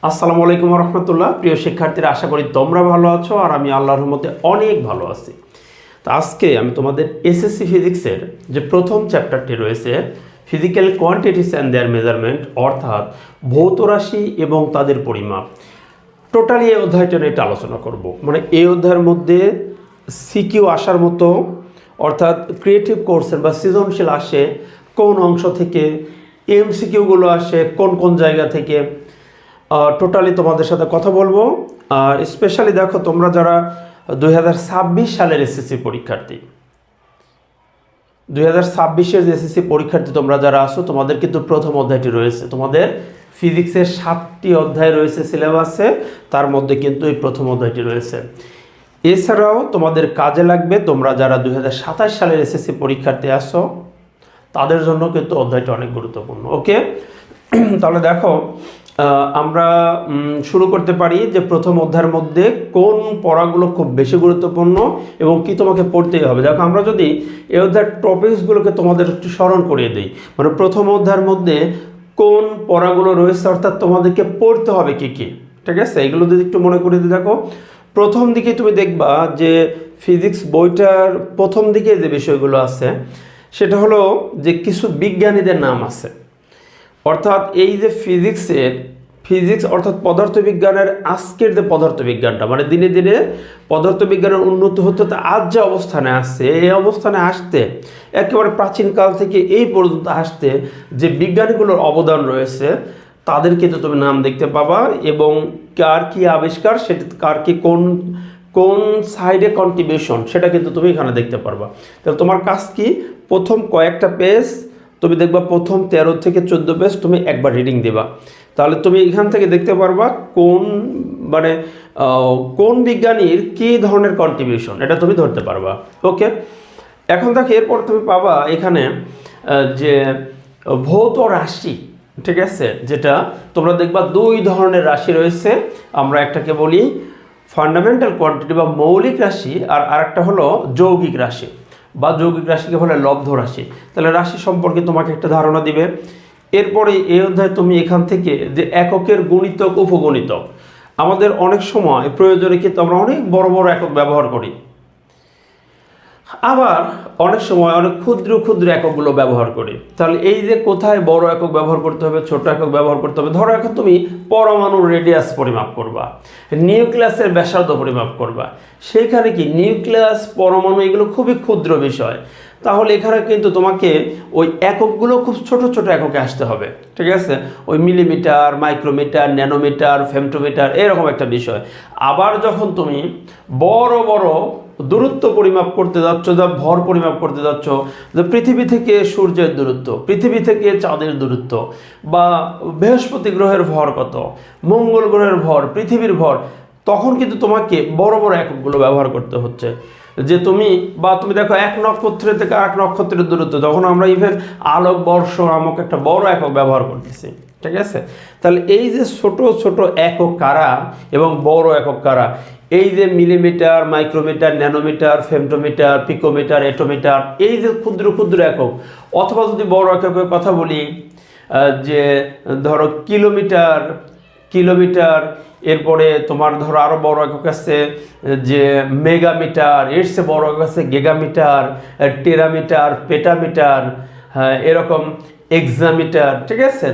আসসালামু আলাইকুম রহমতুল্লাহ। প্রিয় শিক্ষার্থীরা, আশা করি তোমরা ভালো আছো আর আমি আল্লাহর রহমতে অনেক ভালো আছি। তো আজকে আমি তোমাদের এসএসসি ফিজিক্সের যে প্রথম চ্যাপ্টারটি রয়েছে, physical quantities and their measurement, অর্থাৎ ভৌত রাশি এবং তাদের পরিমাপ, টোটালি এই অধ্যায়টা নিয়ে আলোচনা করব। মানে এই অধ্যায়ের মধ্যে সিকিউ আসার মতো, অর্থাৎ ক্রিয়েটিভ কোর্সের বা সৃজনশীল আসে কোন অংশ থেকে, এমসিকিউগুলো আসে কোন কোন জায়গা থেকে, টোটালি তোমাদের সাথে কথা বলবো। আর স্পেশালি দেখো, তোমরা যারা 2026 সালের এসএসসি পরীক্ষার্থী, 2026-এর যে এসএসসি পরীক্ষার্থী তোমরা যারা আসো, তোমাদের কিন্তু প্রথম অধ্যায়টি রয়েছে। তোমাদের ফিজিক্সের 7টি অধ্যায় রয়েছে সিলেবাসে, তার মধ্যে কিন্তু এই প্রথম অধ্যায়টি রয়েছে। এছাড়াও তোমাদের কাজে লাগবে, তোমরা যারা 2027 সালের এসএসসি পরীক্ষার্থী আসো, তাদের জন্য কিন্তু অধ্যায়টা অনেক গুরুত্বপূর্ণ। ওকে, তাহলে দেখো, আমরা শুরু করতে পারি যে প্রথম অধ্যায়ের মধ্যে কোন পড়াগুলো খুব বেশি গুরুত্বপূর্ণ এবং কি তোমাকে পড়তেই হবে। দেখো, আমরা যদি এই অধ্যায়ের টপিকসগুলোকে তোমাদের একটু স্মরণ করিয়ে দিই, মানে প্রথম অধ্যায়ের মধ্যে কোন পড়াগুলো রয়েছে, অর্থাৎ তোমাদেরকে পড়তে হবে কি কি, ঠিক আছে, এগুলো যদি একটু মনে করিয়ে দিই। দেখো, প্রথম দিকে তুমি দেখবা যে ফিজিক্স বইটার প্রথম দিকে যে বিষয়গুলো আছে, সেটা হলো যে কিছু বিজ্ঞানীদের নাম আছে। অর্থাৎ এই যে ফিজিক্স অর্থাৎ পদার্থবিজ্ঞানের আজকের যে পদার্থবিজ্ঞানটা, মানে দিনে দিনে পদার্থবিজ্ঞানের উন্নতি হতে হতে আজ যে অবস্থানে আসছে, এই অবস্থানে আসতে একেবারে প্রাচীনকাল থেকে এই পর্যন্ত আসতে যে বিজ্ঞানীগুলোর অবদান রয়েছে, তাদের কিন্তু তুমি নাম দেখতে পাবা, এবং কার কি আবিষ্কার, সেটা কার কি কোন কোন সাইডে কন্ট্রিবিউশন, সেটা কিন্তু তুমি এখানে দেখতে পারবা। তাহলে তোমার কাজ কি, প্রথম কয়েকটা পেজ তুমি দেখবা, প্রথম 13 থেকে 14 পেজ তুমি একবার রিডিং দেবা। তাহলে তুমি এখান থেকে দেখতে পারবা কোন মানে কোন বিজ্ঞানীর কী ধরনের কন্ট্রিবিউশন, এটা তুমি ধরতে পারবা। ওকে, এখন দেখো, এরপর তুমি পাবা এখানে যে ভৌত রাশি, ঠিক আছে, যেটা তোমরা দেখবা দুই ধরনের রাশি রয়েছে। আমরা একটাকে বলি ফান্ডামেন্টাল কোয়ান্টিটি বা মৌলিক রাশি, আর আরেকটা হলো যৌগিক রাশি বা যৌগিক রাশিকে বলে লব্ধ রাশি। তাহলে রাশি সম্পর্কে তোমাকে একটা ধারণা দিবে। এরপরে এই অধ্যায়ে তুমি এখান থেকে যে এককের গুণিতক, উপগুণিতক, আমাদের অনেক সময় প্রয়োজনে কিন্তু আমরা অনেক বড় বড় একক ব্যবহার করি, আবার অনেক সময় অনেক ক্ষুদ্র ক্ষুদ্র এককগুলো ব্যবহার করি। তাহলে এই যে কোথায় বড় একক ব্যবহার করতে হবে, ছোট একক ব্যবহার করতে হবে। ধরো এখন তুমি পরমাণুর রেডিয়াস পরিমাপ করবা, নিউক্লিয়াসের ব্যাসার্ধ পরিমাপ করবা, সেইখানে কি নিউক্লিয়াস, পরমাণু, এগুলো খুবই ক্ষুদ্র বিষয়। তাহলে এখানে কিন্তু তোমাকে ওই এককগুলো খুব ছোট ছোট এককে আসতে হবে, ঠিক আছে, ওই মিলিমিটার, মাইক্রোমিটার, ন্যানোমিটার, ফেমটোমিটার, এরকম একটা বিষয়। আবার যখন তুমি বড় বড় দূরত্ব পরিমাপ করতে যাচ্ছ, যা ভর পরিমাপ করতে যাচ্ছ, যে পৃথিবী থেকে সূর্যের দূরত্ব, পৃথিবী থেকে চাঁদের দূরত্ব, বা বৃহস্পতি গ্রহের ভর কত, মঙ্গল গ্রহের ভর, পৃথিবীর ভর, তখন কিন্তু তোমাকে বড় বড় এককগুলো ব্যবহার করতে হচ্ছে। যে তুমি দেখো, এক নক্ষত্র থেকে আরেক নক্ষত্রের দূরত্ব, যখন আমরা ইভেন আলোকবর্ষ নামক একটা বড় একক ব্যবহার করতেছি, ঠিক আছে। তাহলে এই যে ছোট ছোট একক কারা এবং বড় একক কারা, এই যে millimetre, micrometre, nanometre, femtometre, picometre, attometre, এই যে ক্ষুদ্র ক্ষুদ্র একক, অথবা যদি বড় এককের কথা বলি, যে ধরো কিলোমিটার, এরপরে তোমার ধরো আরও বড় একক আছে যে মেগামিটার, এর চেয়ে বড় একক আছে গিগামিটার, টেরামিটার, পেটামিটার, এরকম এক্সামিটার, ঠিক আছে।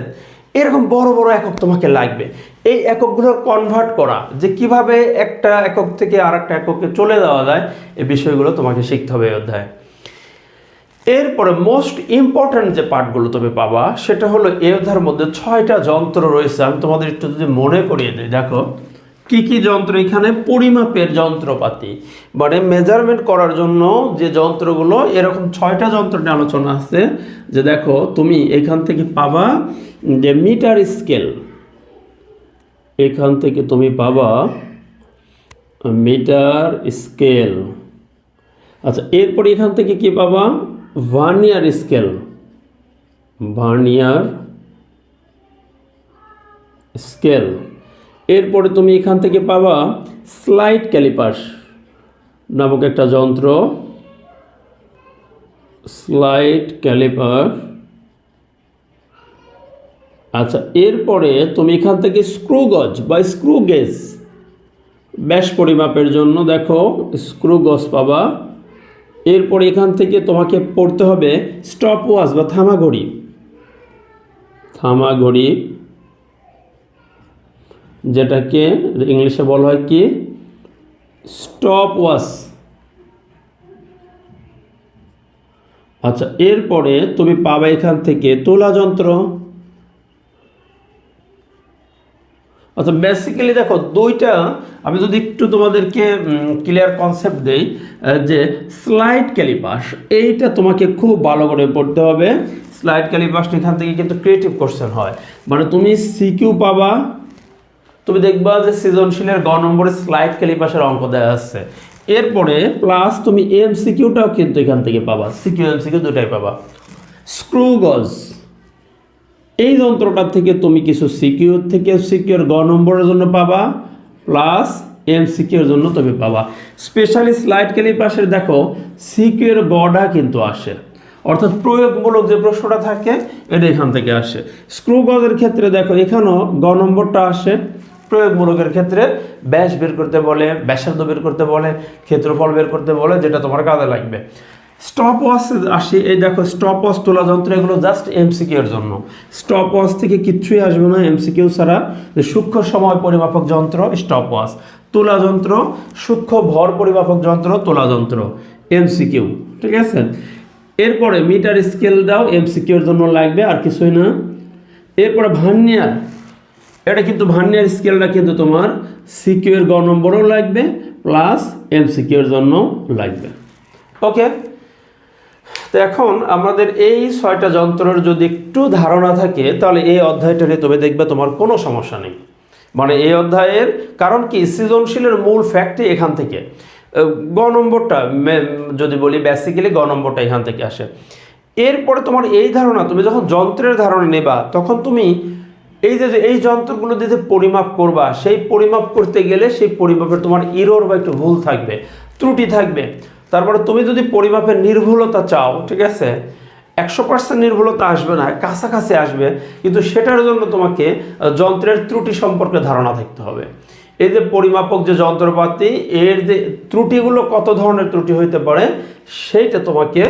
এরকম বড় বড় একক তোমাকে লাগবে। এই এককগুলোর কনভার্ট করা, যে কিভাবে একটা একক থেকে আর একটা এককে চলে যাওয়া যায়, এই বিষয়গুলো তোমাকে শিখতে হবে এই অধ্যায়ে। এরপরে মোস্ট ইম্পর্ট্যান্ট যে পার্টগুলো তুমি পাবা, সেটা হলো এই অধ্যায়ের মধ্যে 6টা যন্ত্র রয়েছে। আমি তোমাদের একটু যদি মনে করিয়ে দিই, দেখো কি কি যন্ত্র এখানে, পরিমাপের যন্ত্রপাতি, মানে মেজারমেন্ট করার জন্য যে যন্ত্রগুলো, এরকম 6টা যন্ত্র নিয়ে আলোচনা আছে। যে দেখো, তুমি এখান থেকে পাবা যে মিটার স্কেল, এখান থেকে তুমি পাবা মিটার স্কেল। আচ্ছা, এরপরে এখান থেকে কি পাবা, ভার্নিয়ার স্কেল, এরপরে তুমি এখান থেকে পাবা স্লাইড ক্যালিপার নামক একটা যন্ত্র, স্লাইড ক্যালিপার। আচ্ছা, এরপরে তুমি এখান থেকে স্ক্রু গজ বা স্ক্রু গেজ ব্যাস পরিমাপের জন্য দেখো স্ক্রু গজ পাবা। এরপরে এখান থেকে তোমাকে পড়তে হবে স্টপ ওয়াচ বা থামা ঘড়ি। থামা ঘড়ি যেটাকে ইংলিশে বলা হয় কি স্টপ ওয়াচ। আচ্ছা, এরপরে তুমি পাবে এখান থেকে তোলা যন্ত্র। আচ্ছা, বেসিক্যালি দেখো দুইটা, আমি যদি একটু তোমাদেরকে ক্লিয়ার কনসেপ্ট দেই, যে স্লাইড ক্যালিপাস এইটা তোমাকে খুব ভালো করে পড়তে হবে। স্লাইড ক্যালিপাস এখান থেকে কিন্তু ক্রিয়েটিভ কোশ্চেন হয়, মানে তুমি সিকিউ পাবা, তুমি দেখবা যে সৃজনশীলের গ নম্বরে স্লাইড ক্যালিপাসের অঙ্ক দেওয়া আছে। এরপরে প্লাস তুমি এমসিকিউটাও কিন্তু এখান থেকে পাবা, সিকিউ এমসিকিউ দুটাই পাবা। স্ক্রু গজ এই যন্ত্রটার থেকে তুমি কিছু সিকিউর থেকে সিকিউর গ নম্বরের জন্য পাবা, প্লাস এমসিকিউর জন্য তুমি পাবা। স্পেশালি স্লাইড ক্যালিপাসের দেখো সিকিউর গটা কিন্তু আসে, অর্থাৎ প্রয়োগমূলক যে প্রশ্নটা থাকে এটা এখান থেকে আসে। স্ক্রু গজের ক্ষেত্রে দেখো এখানেও গ নম্বরটা আসে। প্রয়োগমূলকের ক্ষেত্রে ব্যাস বের করতে বলে, ব্যাসার্ধ বের করতে বলে, ক্ষেত্রফল বের করতে বলে, যেটা তোমার কাজে লাগবে। স্টপ ওয়াচ আসি, এই দেখো স্টপ ওয়াচ, তোলা যন্ত্র, এগুলো জাস্ট এমসিকিউর জন্য। স্টপ ওয়াচ থেকে কিচ্ছুই আসবে না এমসিকিউ ছাড়া। যে সূক্ষ্ম সময় পরিমাপক যন্ত্র স্টপ ওয়াচ, তোলা যন্ত্র সূক্ষ্ম ভর পরিমাপক যন্ত্র তোলা যন্ত্র এমসিকিউ, ঠিক আছে। এরপরে মিটার স্কেল দাও, এমসিকিউর জন্য লাগবে, আর কিছুই না। এরপরে ভার্নিয়ার, এটা কিন্তু ভার্নিয়ার স্কেলটা কিন্তু তোমার সিকিউর গ নম্বরও লাগবে, প্লাস এমসিকিউর জন্য লাগবে। ওকে, তো এখন আমাদের এই 6টা যন্ত্রের যদি একটু ধারণা থাকে তাহলে এই অধ্যায়টা নিয়ে তবে দেখবে তোমার কোনো সমস্যা নেই। মানে এই অধ্যায়ের কারণ কি, সৃজনশীলের মূল ফ্যাক্টই এখান থেকে। গ নম্বরটা যদি বলি বেসিক্যালি গ নম্বরটা এখান থেকে আসে। এরপরে তোমার এই ধারণা, তুমি যখন যন্ত্রের ধারণা নেবা তখন তুমি এই যে এই যন্ত্রগুলো দিয়ে পরিমাপ করবা, সেই পরিমাপ করতে গেলে সেই পরিমাপের তোমার ইরর বা একটু ভুল থাকবে, ত্রুটি থাকবে। তারপরে তুমি যদি পরিমাপের নির্ভুলতা চাও, ঠিক আছে, 100% নির্ভুলতা আসবে না, কাছাকাছি আসবে, কিন্তু সেটার জন্য তোমাকে যন্ত্রের ত্রুটি সম্পর্কে ধারণা থাকতে হবে। এই যে পরিমাপক যে যন্ত্রপাতি, এর যে ত্রুটিগুলো কত ধরনের ত্রুটি হইতে পারে সেইটা তোমাকে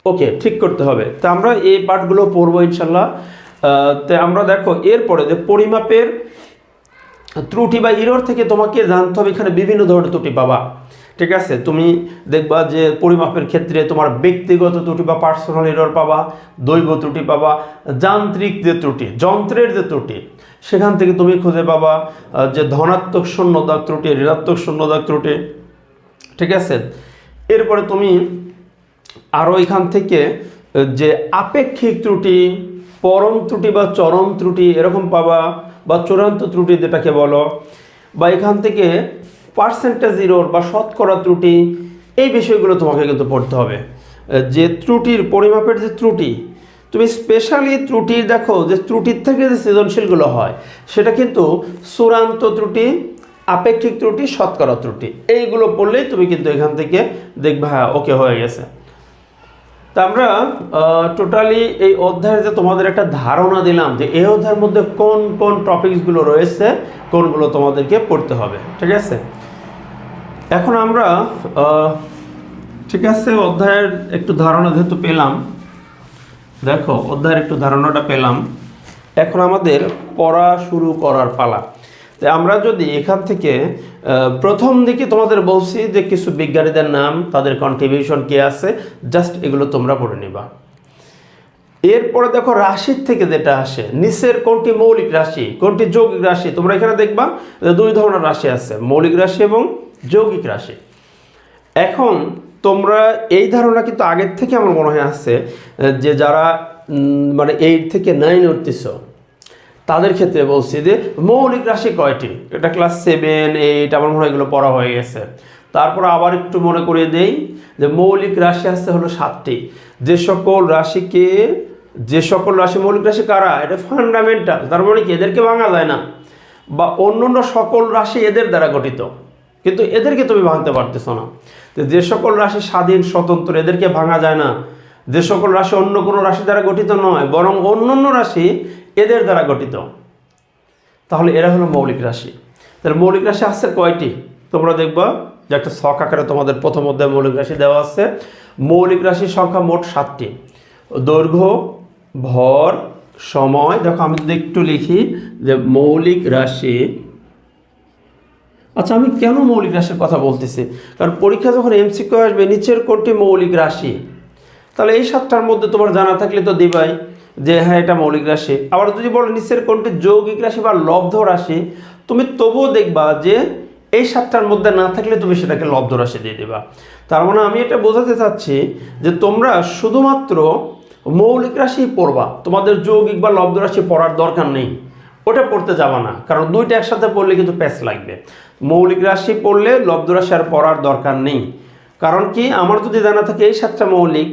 ওকে ঠিক করতে হবে। তো আমরা এই পার্টগুলো পড়বো ইনশাল্লাহ। তো আমরা দেখো এরপরে যে পরিমাপের ত্রুটি বা ইরর থেকে তোমাকে জানতে হবে এখানে বিভিন্ন ধরনের ত্রুটি পাবা, ঠিক আছে। তুমি দেখবা যে পরিমাপের ক্ষেত্রে তোমার ব্যক্তিগত ত্রুটি বা পার্সোনাল এরর পাবা, দৈব ত্রুটি পাবা, যান্ত্রিক যে ত্রুটি যন্ত্রের যে ত্রুটি সেখান থেকে তুমি খুঁজে পাবা যে ধনাত্মক শূন্য দাগ ত্রুটি, ঋণাত্মক শূন্য দাগ ত্রুটি, ঠিক আছে। এরপরে তুমি আরও এখান থেকে যে আপেক্ষিক ত্রুটি, পরম ত্রুটি বা চরম ত্রুটি এরকম পাবা, বা চূড়ান্ত ত্রুটি যেটাকে বলো, বা এখান থেকে পার্সেন্টেজ এরর বা শতকরা ত্রুটি, এই বিষয়গুলো তোমাকে কিন্তু পড়তে হবে। যে ত্রুটির পরিমাপের যে ত্রুটি, তুমি স্পেশালি ত্রুটি দেখো যে ত্রুটির থেকে যে সৃজনশীলগুলো হয় সেটা কিন্তু চূড়ান্ত ত্রুটি, আপেক্ষিক ত্রুটি, শতকরা ত্রুটি, এইগুলো পড়লেই তুমি কিন্তু এখান থেকে দেখবে হ্যাঁ ওকে হয়ে গেছে। তা আমরা টোটালি এই অধ্যায়ের যে তোমাদের একটা ধারণা দিলাম যে এই অধ্যায়ের মধ্যে কোন কোন টপিকসগুলো রয়েছে, কোনগুলো তোমাদেরকে পড়তে হবে, ঠিক আছে। এখন আমরা ঠিক আছে অধ্যায়ের একটু ধারণা যেহেতু পেলাম, দেখো অধ্যায়ের একটু ধারণাটা পেলাম, এখন আমাদের পড়া শুরু করার পালা। আমরা যদি এখান থেকে প্রথম দিকে তোমাদের বলছি যে কিছু বিজ্ঞানীদের নাম, তাদের কন্ট্রিবিউশন কি আছে, জাস্ট এগুলো তোমরা পড়ে নিবা। এরপরে দেখো রাশির থেকে যেটা আসে, নিচের কোনটি মৌলিক রাশি, কোনটি যৌগিক রাশি, তোমরা এখানে দেখবা দুই ধরনের রাশি আছে, মৌলিক রাশি এবং যৌগিক রাশি। এখন তোমরা এই ধারণা কিন্তু আগের থেকে আমার মনে হয় আসছে যে যারা মানে 8 থেকে 9 উঠতেছ তাদের ক্ষেত্রে বলছি যে মৌলিক রাশি কয়টি, এটা ক্লাস 7, 8 আমার মনে হয় এগুলো পড়া হয়ে গেছে। তারপর আবার একটু মনে করিয়ে দেই যে মৌলিক রাশি আছে হলো 7টি। যে সকল রাশি মৌলিক রাশি কারা, এটা ফান্ডামেন্টাল, তার মানে কি এদেরকে ভাঙা যায় না, বা অন্যান্য সকল রাশি এদের দ্বারা গঠিত, কিন্তু এদেরকে তুমি ভাঙতে পারতেছ না। যে সকল রাশি স্বাধীন স্বতন্ত্র, এদেরকে ভাঙা যায় না। যে সকল রাশি অন্য কোনো রাশি দ্বারা গঠিত নয়, বরং অন্যান্য রাশি এদের দ্বারা গঠিত। তাহলে এরা হলো মৌলিক রাশি। তাহলে মৌলিক রাশি আসছে কয়টি? তোমরা দেখবা যে একটা ছক আকারে তোমাদের প্রথম অধ্যায়ে মৌলিক রাশি দেওয়া আছে। মৌলিক রাশির সংখ্যা মোট 7টি। দৈর্ঘ্য, ভর, সময়। দেখো আমি যদি একটু লিখি যে মৌলিক রাশি। আচ্ছা, আমি কেন মৌলিক রাশির কথা বলতেছি? কারণ পরীক্ষা যখন এমসিকিউ আসবে নিচের কোনটি মৌলিক রাশি, তাহলে এই 7টার মধ্যে তোমার জানা থাকলে তো দিবাই যে হ্যাঁ এটা মৌলিক রাশি। আবার যদি বলো নিচের কোনটি যৌগিক রাশি বা লব্ধ রাশি, তুমি তবুও দেখবা যে এই 7টার মধ্যে না থাকলে তুমি সেটাকে লব্ধ রাশি দিয়ে দেবা। তার মানে আমি এটা বোঝাতে চাচ্ছি যে তোমরা শুধুমাত্র মৌলিক রাশি পড়বা, তোমাদের যৌগিক বা লব্ধ রাশি পড়ার দরকার নেই, ওটা পড়তে যাবা না। কারণ দুইটা একসাথে পড়লে কিন্তু প্যাচ লাগবে। মৌলিক রাশি পড়লে লব্ধ রাশি আর পড়ার দরকার নেই। কারণ কি, আমার যদি জানা থাকে এই 7টা মৌলিক,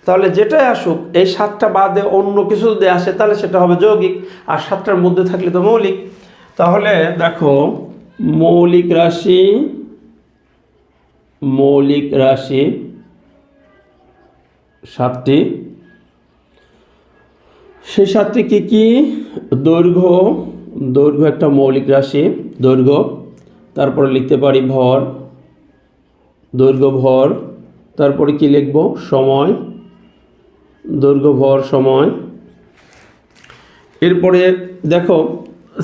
তাহলে যেটাই আসুক এই 7টা বাদে অন্য কিছু যদি আসে তাহলে সেটা হবে যৌগিক, আর 7টার মধ্যে থাকলে তো মৌলিক। তাহলে দেখো মৌলিক রাশি 7টি। সেই 7টি কি কি? দৈর্ঘ্য একটা মৌলিক রাশি, দৈর্ঘ্য। তারপরে লিখতে পারি ভর, দৈর্ঘ্য ভর। তারপরে কি লিখব? সময়, দৈর্ঘ্য ভর সময়। এরপরে দেখো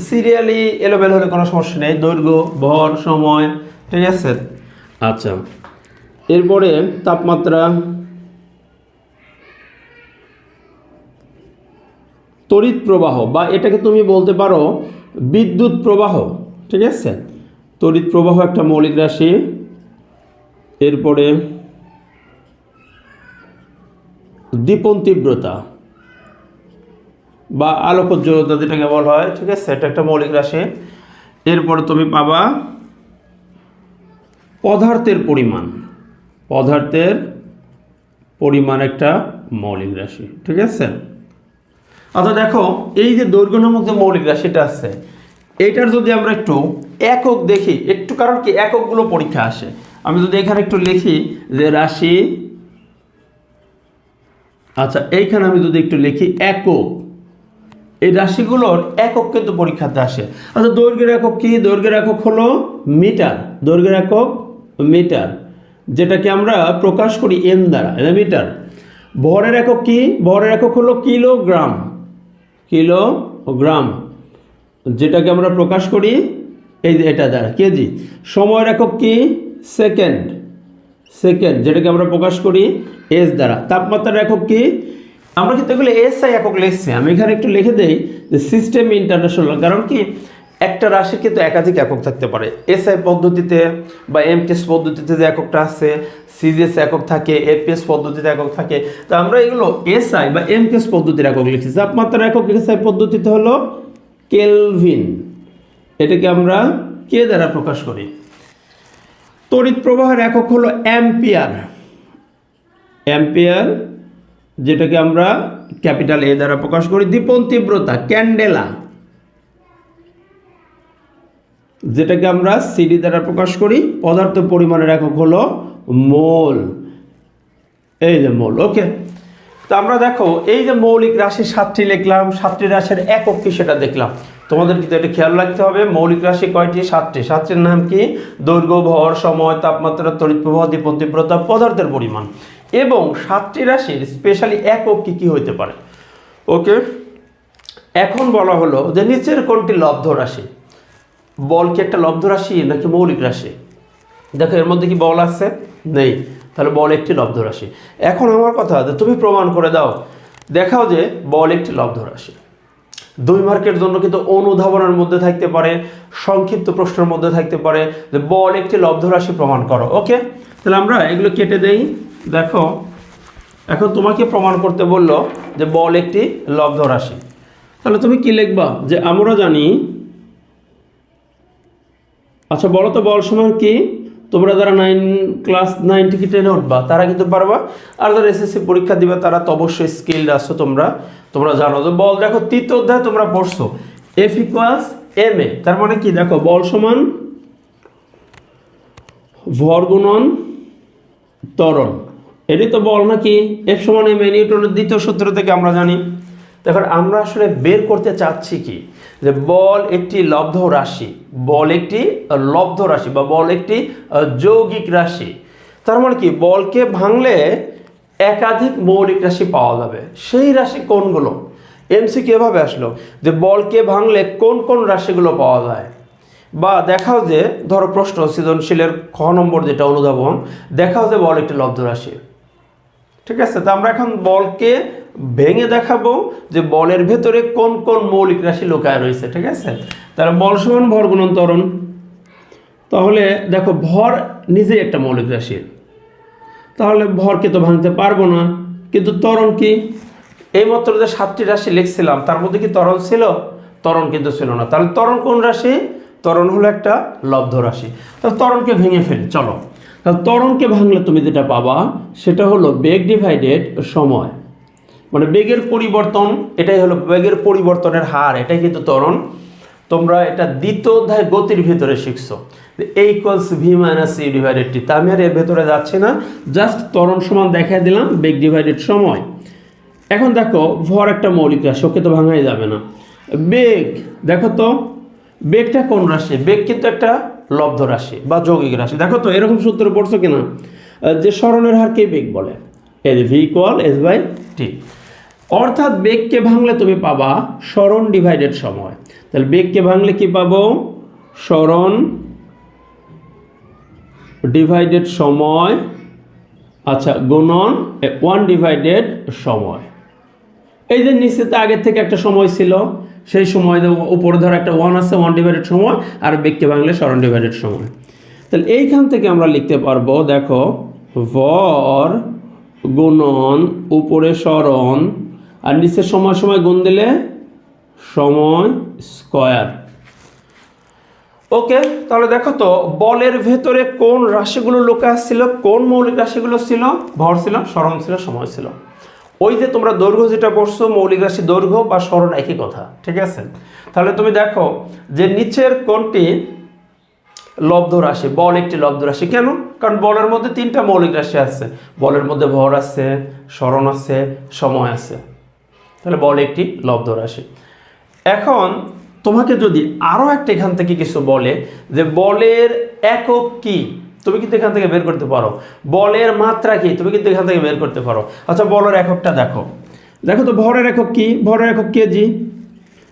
সিরিয়ালি এলোমেলো হলে কোনো সমস্যা নেই, দৈর্ঘ্য ভর সময়, ঠিক আছে। আচ্ছা, এরপরে তাপমাত্রা, তড়িৎ প্রবাহ, বা এটাকে তুমি বলতে পারো বিদ্যুৎ প্রবাহ, ঠিক আছে। তড়িৎ প্রবাহ একটা মৌলিক রাশি। এরপরে দীপন তীব্রতা বা আলোকোজ্জ্বলতা যেটাকে বলা হয়, ঠিক আছে, এটা একটা মৌলিক রাশি। এরপরে তুমি পাবা পদার্থের পরিমাণ একটা মৌলিক রাশি, ঠিক আছে। আচ্ছা দেখো এই যে দৈর্ঘ্য নামক যে মৌলিক রাশিটা আছে, এইটার যদি আমরা একটু একক দেখি একটু, কারণ কি এককগুলো পরীক্ষা আসে। আমি যদি এখানে একটু লিখি যে রাশি, আচ্ছা এইখানে আমি যদি একটু লিখি একক, এই রাশিগুলোর একক কিন্তু পরীক্ষাতে আসে। আচ্ছা দৈর্ঘ্যের একক কি? দৈর্ঘ্যের একক হলো মিটার, দৈর্ঘ্যের একক মিটার, যেটাকে আমরা প্রকাশ করি এম দ্বারা, এটা মিটার। ভরের একক কি? ভরের একক হলো কিলোগ্রাম, যেটাকে আমরা প্রকাশ করি এই যে এটা দ্বারা, কেজি। সময়ের একক কি? সেকেন্ড, যেটাকে আমরা প্রকাশ করি এস দ্বারা। তাপমাত্রার একক কি? আমরা কিন্তু এগুলো এসআই একক লিখছি, আমি এখানে একটু লিখে দেই যে সিস্টেম ইন্টারন্যাশনাল। কারণ কি একটা রাশির কিন্তু একাধিক একক থাকতে পারে। এসআই পদ্ধতিতে বা এমটিএস পদ্ধতিতে যে এককটা আছে, সিজিএস একক থাকে, এপিএস পদ্ধতিতে একক থাকে। তো আমরা এগুলো এসআই বা এমটিএস পদ্ধতির একক লিখছি। তাপমাত্রার একক এসআই পদ্ধতিতে হলো কেলভিন, এটাকে আমরা কে দ্বারা প্রকাশ করি। তড়িৎ প্রবাহের একক হলো অ্যাম্পিয়ার, যেটাকে আমরা ক্যাপিটাল এ দ্বারা প্রকাশ করি। দীপন তীব্রতা ক্যান্ডেলা, যেটাকে আমরা সিডি দ্বারা প্রকাশ করি। পদার্থ পরিমাণের একক হলো মোল, এই যে মোল। ওকে, তো আমরা দেখো এই যে মৌলিক রাশি 7টি লিখলাম, 7টি রাশির একক কি সেটা দেখলাম। তোমাদের কিন্তু এটা খেয়াল রাখতে হবে, মৌলিক রাশি কয়টি? 7টি। 7টির নাম কি? দৈর্ঘ্য, ভর, সময়, তাপমাত্রা, তড়িৎ প্রবাহ, দীপন তীব্রতা, পদার্থের পরিমাণ। এবং 7টি রাশির স্পেশালি একক কি কি হইতে পারে। ওকে, এখন বলা হলো যে নিচের কোনটি লব্ধ রাশি? বল কি একটা লব্ধ রাশি নাকি মৌলিক রাশি? দেখো এর মধ্যে কি বল আছে? নেই, তাহলে বল একটি লব্ধ রাশি। এখন আমার কথা যে তুমি প্রমাণ করে দাও, দেখাও যে বল একটি লব্ধ রাশি। 2 মার্কের জন্য কিন্তু অনুধাবনের মধ্যে থাকতে পারে, সংক্ষিপ্ত প্রশ্নের মধ্যে থাকতে পারে যে বল একটি লব্ধ রাশি প্রমাণ করো। ওকে, তাহলে আমরা এগুলো কেটে দেই। দেখো এখন তোমাকে প্রমাণ করতে বললো যে বল একটি লব্ধ রাশি, তাহলে তুমি কি লিখবা? যে আমরা জানি, আচ্ছা বলো তো বল সমান কি? তোমরা যারা ক্লাস 9 থেকে 10 উঠবা তারা কিন্তু পারবা, আর যারা এসএসসি পরীক্ষা দিবা তারা তো অবশ্যই স্কিলড আছো। তোমরা জানো যে বল, দেখো 3য় অধ্যায় তোমরা পড়ছো F = ma, তার মানে কি? দেখো বল সমান ভর গুণন ত্বরণ, এটাই তো বল নাকি? F = ma নিউটনের দ্বিতীয় সূত্র থেকে আমরা জানি। তো এখন আমরা আসলে বের করতে চাচ্ছি কি, যে বল একটি লব্ধ রাশি, বল একটি লব্ধ রাশি বা বল একটি যৌগিক রাশি। তার মানে কি, বলকে ভাঙলে একাধিক মৌলিক রাশি পাওয়া যাবে। সেই রাশি কোনগুলো? এমসিকিউ এভাবে আসলো যে বলকে ভাঙলে কোন কোন রাশিগুলো পাওয়া যায়। বা দেখাও যে, ধরো প্রশ্ন সৃজনশীলের খ নম্বর যেটা অনুধাবন, দেখাও যে বল একটি লব্ধ রাশি। ঠিক আছে, তো আমরা এখন বলকে ভেঙে দেখাবো যে বলের ভেতরে কোন কোন মৌলিক রাশি লুকায় রয়েছে। ঠিক আছে, তাহলে বল সমান ভর গুণন ত্বরণ। তাহলে দেখো ভর নিজেই একটা মৌলিক রাশি, তাহলে ভরকে তো ভাঙতে পারবো না। কিন্তু ত্বরণ কি, এইমাত্র যে 7টি রাশি লিখছিলাম তার মধ্যে কি ত্বরণ ছিল? ত্বরণ কিন্তু ছিল না। তাহলে ত্বরণ কোন রাশি? ত্বরণ হলো একটা লব্ধ রাশি। তাহলে ত্বরণকে ভেঙে ফেলি, চলো। তাহলে ত্বরণকে ভাঙলে তুমি যেটা পাবা সেটা হলো বেগ ডিভাইডেড সময়, মানে বেগের পরিবর্তন, এটাই হলো বেগের পরিবর্তনের হার, এটাই কিন্তু ত্বরণ। তোমরা এটা দ্বিতীয় অধ্যায় গতির ভিতরে শিখছো, a equals v minus c divided t. তা আমি আর এর ভেতরে যাচ্ছি না, জাস্ট ত্বরণ সমান দেখাই দিলাম বেগ ডিভাইডেড সময়। এখন দেখো ভর একটা মৌলিক রাশি, ওকে তো ভাঙাই যাবে না। বেগ দেখো তো, বেগটা কোন রাশি? বেগ কিন্তু একটা লব্ধ রাশি বা যৌগিক রাশি। দেখো তো এরকম সূত্র পড়ছো কিনা, যে সরণের হারকে বেগ বলে, এই V equal S by T. অর্থাৎ বেগকে ভাঙলে তুমি পাবা সরণ ডিভাইডেড সময়। তাহলে বেগকে ভাঙলে কি পাবো? সরণ ডিভাইডেড সময়, আচ্ছা, গুণন 1 ডিভাইডেড সময়। এই যে নিচেতে আগের থেকে একটা সময় ছিল, সেই সময় উপরে ধরো একটা 1 আছে, 1 ডিভাইডেড সময়, আর বেগকে ভাঙলে সরণ ডিভাইডেড সময়। তাহলে এইখান থেকে আমরা লিখতে পারবো, দেখো ভর গুণন উপরে সরণ আর নিচে সময় সময় গুণ দিলে সময় স্কয়ার। ওকে, তাহলে দেখো তো বলের ভেতরে কোন রাশিগুলো লুকা ছিল, কোন মৌলিক রাশিগুলো ছিল? ভর ছিল, সরণ ছিল, সময় ছিল। ওই যে তোমরা দৈর্ঘ্য যেটা পড়ছো, মৌলিক রাশি দৈর্ঘ্য বা সরণ একই কথা। ঠিক আছে, তাহলে তুমি দেখো যে নিচের কোনটি লব্ধ রাশি? বল একটি লব্ধ রাশি। কেন? কারণ বলের মধ্যে 3টা মৌলিক রাশি আছে, বলের মধ্যে ভর আছে, সরণ আছে, সময় আছে। তাহলে বল একটি লব্ধ রাশি। এখন তোমাকে যদি আরও একটা এখান থেকে কিছু বলে যে বলের একক কি, তুমি কিন্তু এখান থেকে বের করতে পারো। বলের মাত্রা কি, তুমি কিন্তু এখান থেকে বের করতে পারো। আচ্ছা, বলের এককটা দেখো, দেখো তো ভরের একক কি? ভরের একক কেজি।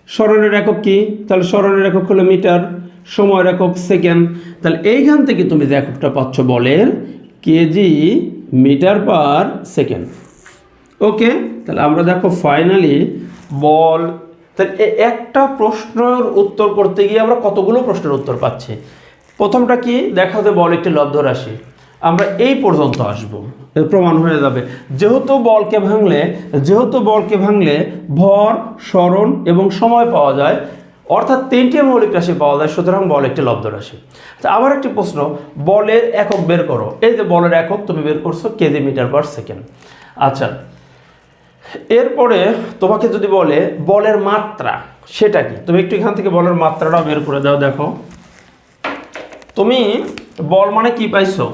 সরণের একক কি? তাহলে সরণের একক হলো মিটার, সময়ের একক সেকেন্ড। তাহলে এইখান থেকে তুমি যে এককটা পাচ্ছ বলের, কেজি মিটার পার সেকেন্ড। ওকে, তাহলে আমরা দেখো ফাইনালি বল, তাহলে একটা প্রশ্নের উত্তর করতে গিয়ে আমরা কতগুলো প্রশ্নের উত্তর পাচ্ছি। প্রথমটা কি, দেখা যায় বল একটি লব্ধ রাশি, আমরা এই পর্যন্ত আসব, প্রমাণ হয়ে যাবে। যেহেতু বলকে ভাঙলে ভর, সরণ এবং সময় পাওয়া যায়, অর্থাৎ 3টি মৌলিক রাশি পাওয়া যায়, সুতরাং বল একটি লব্ধ রাশি। আচ্ছা, আবার একটি প্রশ্ন, বলের একক বের করো। এই যে বলের একক তুমি বের করছো কেজি মিটার পার সেকেন্ড। আচ্ছা, এরপরে তোমাকে যদি বলে বলের মাত্রা, সেটা কি? তুমি একটু এখান থেকে বলের মাত্রাটা বের করে দাও। দেখো তুমি বল মানে কি পাইছো?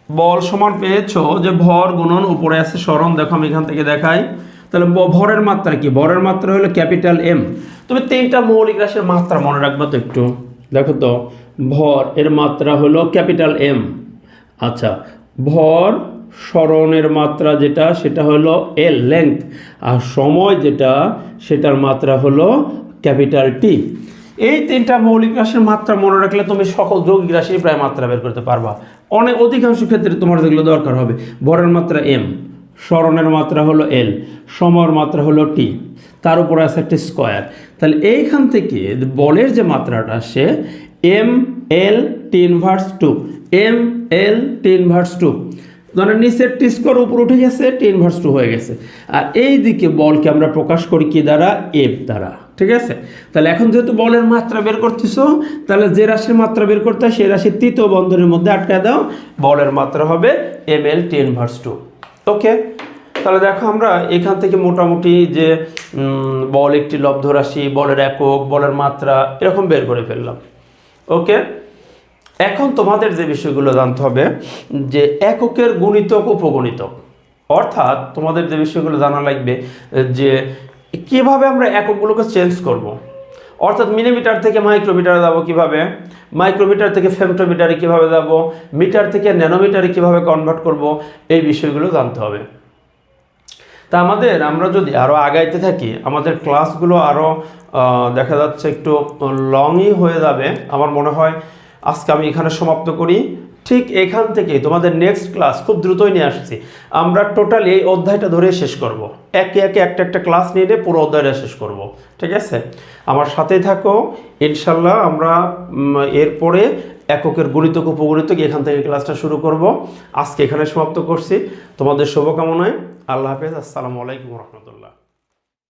বল সমান পেয়েছো যে ভর গুণন উপরে আছে সরণ। দেখো আমি এখান থেকে দেখাই, তাহলে ভরের মাত্রা কি? ভরের মাত্রা হলো ক্যাপিটাল এম। তুমি 3টা মৌলিক রাশির মাত্রা মনে রাখবা তো একটু। দেখো তো ভর এর মাত্রা হলো ক্যাপিটাল এম। আচ্ছা, ভর সরণের মাত্রা যেটা সেটা হলো এল লেংথ, আর সময় যেটা সেটার মাত্রা হলো ক্যাপিটাল টি। এই 3টা মৌলিক রাশির মাত্রা মনে রাখলে তুমি সকল যৌগিক রাশির প্রায় মাত্রা বের করতে পারবা। অধিকাংশ ক্ষেত্রে তোমার যেগুলো দরকার হবে, ভরের মাত্রা এম, সরণের মাত্রা হলো এল, সময়ের মাত্রা হলো টি, তার উপরে আছে একটা স্কয়ার। তাহলে এইখান থেকে বলের যে মাত্রাটা আসে M L T inverse 2, M L T inverse 2, মানে নিচের টি স্কোয়ার উপর উঠে গেছে, টি ইনভার্স 2 হয়ে গেছে। আর এই দিকে বলকে আমরা প্রকাশ করি কি দ্বারা? এফ দ্বারা। ঠিক আছে, তাহলে এখন যেহেতু বলের মাত্রা বের করতেছো, তাহলে যে রাশির মাত্রা বের করতে হয় সেই রাশির তৃতীয় বন্ধনীর মধ্যে আটকায় দাও, বলের মাত্রা হবে এম এল টি ইনভার্স 2। ওকে, তাহলে দেখো আমরা এখান থেকে মোটামুটি যে বল একটি লব্ধ রাশি, বলের একক, বলের মাত্রা এরকম বের করে ফেললাম। ওকে, এখন তোমাদের যে বিষয়গুলো জানতে হবে যে এককের গুণিতক উপগুণিতক, অর্থাৎ তোমাদের যে বিষয়গুলো জানা লাগবে যে কিভাবে আমরা এককগুলোকে চেঞ্জ করব। অর্থাৎ মিলিমিটার থেকে মাইক্রোমিটারে যাব কিভাবে, মাইক্রোমিটার থেকে ফেমটোমিটারে কিভাবে যাব, মিটার থেকে ন্যানোমিটারে কিভাবে কনভার্ট করব, এই বিষয়গুলো জানতে হবে। তা আমরা যদি আরও আগাইতে থাকি, আমাদের ক্লাসগুলো আরও দেখা যাচ্ছে একটু লংই হয়ে যাবে। আমার মনে হয় আজকে আমি এখানে সমাপ্ত করি। ঠিক এখান থেকে তোমাদের নেক্সট ক্লাস খুব দ্রুতই নিয়ে আসছি। আমরা টোটাল এই অধ্যায়টা ধরে শেষ করব, একে একে একটা একটা ক্লাস নিয়ে পুরো অধ্যায়টা শেষ করব। ঠিক আছে, আমার সাথেই থাকো ইনশাল্লাহ। আমরা এরপরে এককের গুণিতক উপগুণিতক এখান থেকে ক্লাসটা শুরু করব। আজকে এখানে সমাপ্ত করছি। তোমাদের শুভকামনায় আল্লাহ হাফেজ। আসসালামু আলাইকুম রহমতুল্লাহ।